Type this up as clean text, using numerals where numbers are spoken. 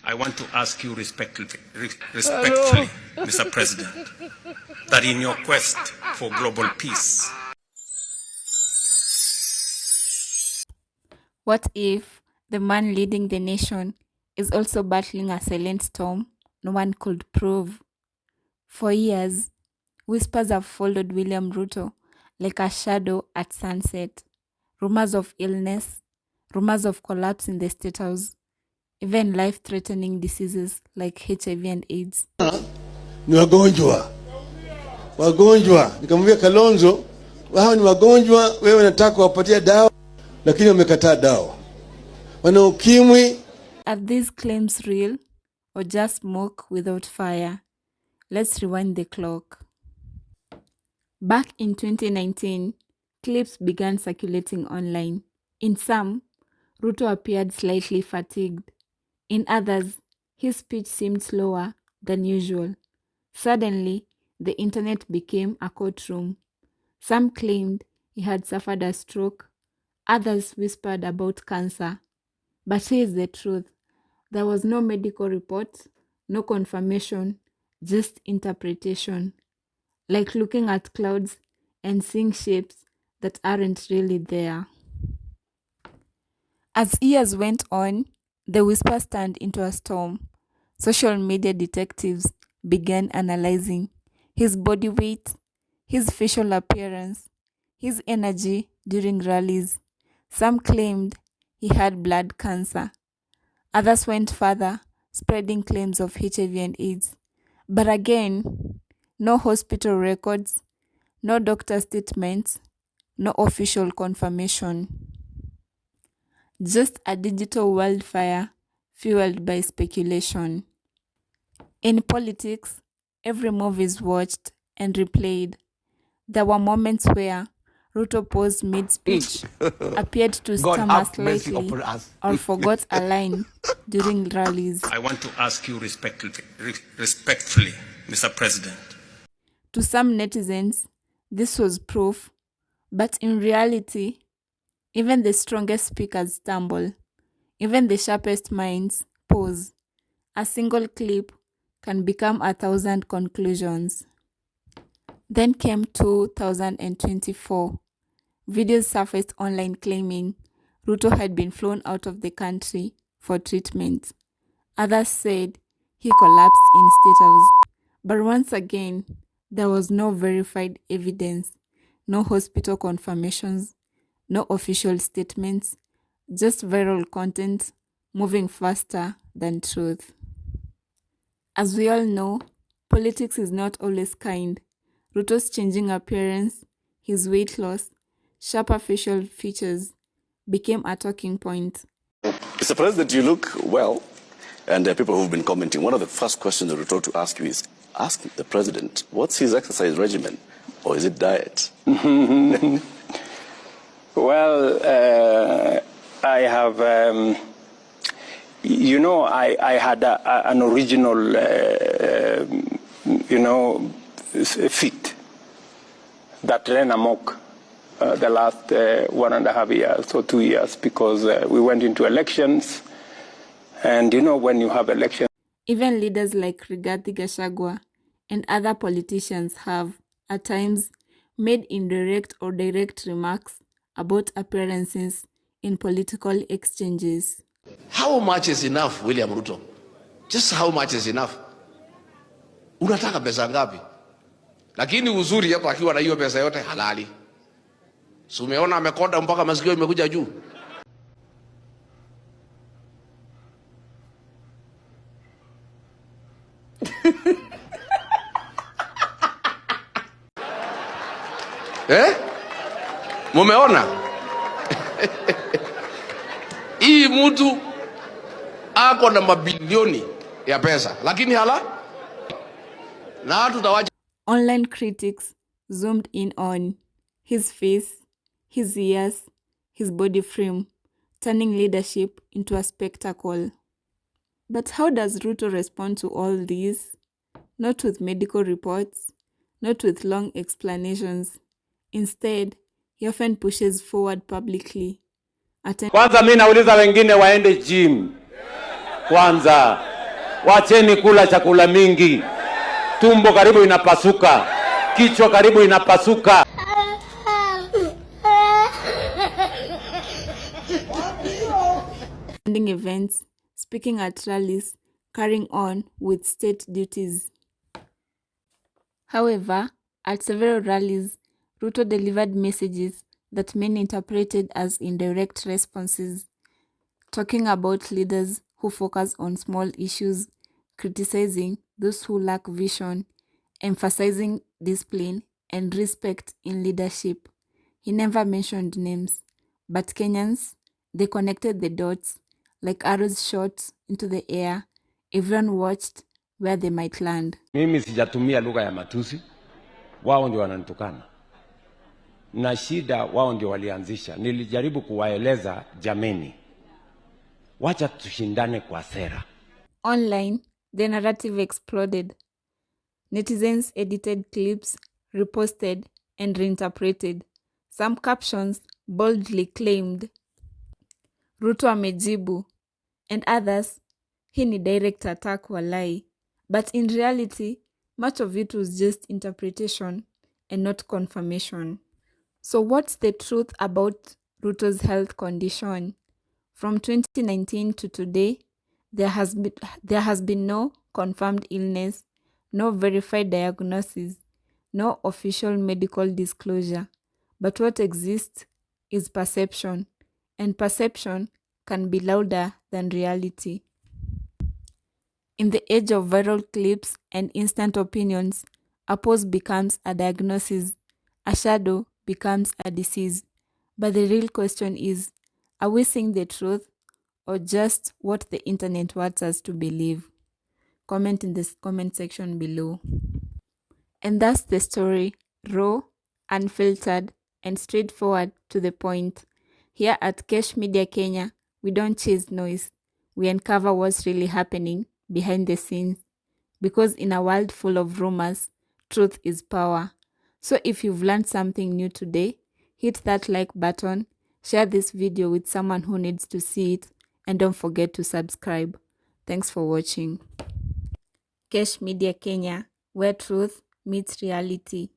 I want to ask you respectfully, Mr. President, that in your quest for global peace, what if the man leading the nation is also battling a silent storm no one could prove? For years, whispers have followed William Ruto like a shadow at sunset. Rumors of illness, rumors of collapse in the State House, even life-threatening diseases like HIV and AIDS. Ni wagonjwa. Nikamwambia Kalonzo, wao ni wagonjwa, wewe unataka kuwapatia dawa, lakini wamekataa dawa. Wana ukimwi. Are these claims real or just smoke without fire? Let's rewind the clock. Back in 2019, clips began circulating online. In some, Ruto appeared slightly fatigued. In others, his speech seemed slower than usual. Suddenly, the internet became a courtroom. Some claimed he had suffered a stroke. Others whispered about cancer. But here's the truth. There was no medical report, no confirmation, just interpretation. Like looking at clouds and seeing shapes that aren't really there. As years went on, the whispers turned into a storm. Social media detectives began analyzing his body weight, his facial appearance, his energy during rallies. Some claimed he had blood cancer. Others went further, spreading claims of HIV and AIDS. But again, no hospital records, no doctor statements, no official confirmation. Just a digital wildfire fueled by speculation. In politics, every move is watched and replayed. There were moments where Ruto paused mid-speech, appeared to stammer slightly, or forgot a line during rallies. I want to ask you respectfully, Mr. President. To some netizens, this was proof, but in reality, even the strongest speakers stumble. Even the sharpest minds pause. A single clip can become 1,000 conclusions. Then came 2024. Videos surfaced online claiming Ruto had been flown out of the country for treatment. Others said he collapsed in State House. But once again, there was no verified evidence, no hospital confirmations, no official statements, just viral content moving faster than truth. As we all know, politics is not always kind. Ruto's changing appearance, his weight loss, sharper facial features became a talking point. Mr. President, you look well, and people who've been commenting, one of the first questions Ruto to ask you is, ask the president, what's his exercise regimen, or is it diet? Well, I have, I had an original, fit that ran amok the last 1.5 years or 2 years because we went into elections. And, when you have elections. Even leaders like Rigathi Gachagua and other politicians have, at times, made indirect or direct remarks about appearances in political exchanges. How much is enough, William Ruto? Just how much is enough? Unataka pesa ngapi? Lakini uzuri hapa akiwa na hiyo pesa yote halali. So umeona amekonda mpaka masikio imekuja juu. Mumeona? Hii mtu ako na mabilioni ya pesa, lakini hala na tutawacha. Online critics zoomed in on his face, his ears, his body frame, turning leadership into a spectacle. But how does Ruto respond to all this? Not with medical reports, not with long explanations. Instead, he often pushes forward publicly. Kwanza mimi nauliza wengine waende gym. Kwanza Wacheni kula chakula mingi. Tumbo karibu inapasuka. Kichwa karibu inapasuka. Attending events, speaking at rallies, carrying on with state duties. However, at several rallies, Ruto delivered messages that many interpreted as indirect responses, talking about leaders who focus on small issues, criticizing those who lack vision, emphasizing discipline and respect in leadership. He never mentioned names, but Kenyans, they connected the dots like arrows shot into the air. Everyone watched where they might land. Mimi sijatumia lugha ya matusi. Wao ndio wananitukana. Na shida wao ndio walianzisha. Nilijaribu kuwaeleza jameni. Wacha tushindane kwa sera. Online, the narrative exploded. Netizens edited clips, reposted, and reinterpreted. Some captions boldly claimed, Ruto amejibu, and others, hii ni direct attack walai. But in reality, much of it was just interpretation and not confirmation. So what's the truth about Ruto's health condition? From 2019 to today, there has been no confirmed illness, no verified diagnosis, no official medical disclosure. But what exists is perception, and perception can be louder than reality. In the age of viral clips and instant opinions, a post becomes a diagnosis, a shadow becomes a disease. But the real question is, are we seeing the truth or just what the internet wants us to believe? Comment in the comment section below. And that's the story, raw, unfiltered, and straightforward to the point. Here at Kesh Media Kenya, we don't chase noise. We uncover what's really happening behind the scenes. Because in a world full of rumors, truth is power. So if you've learned something new today, hit that like button, share this video with someone who needs to see it, and don't forget to subscribe. Thanks for watching. Kesh Media Kenya, where truth meets reality.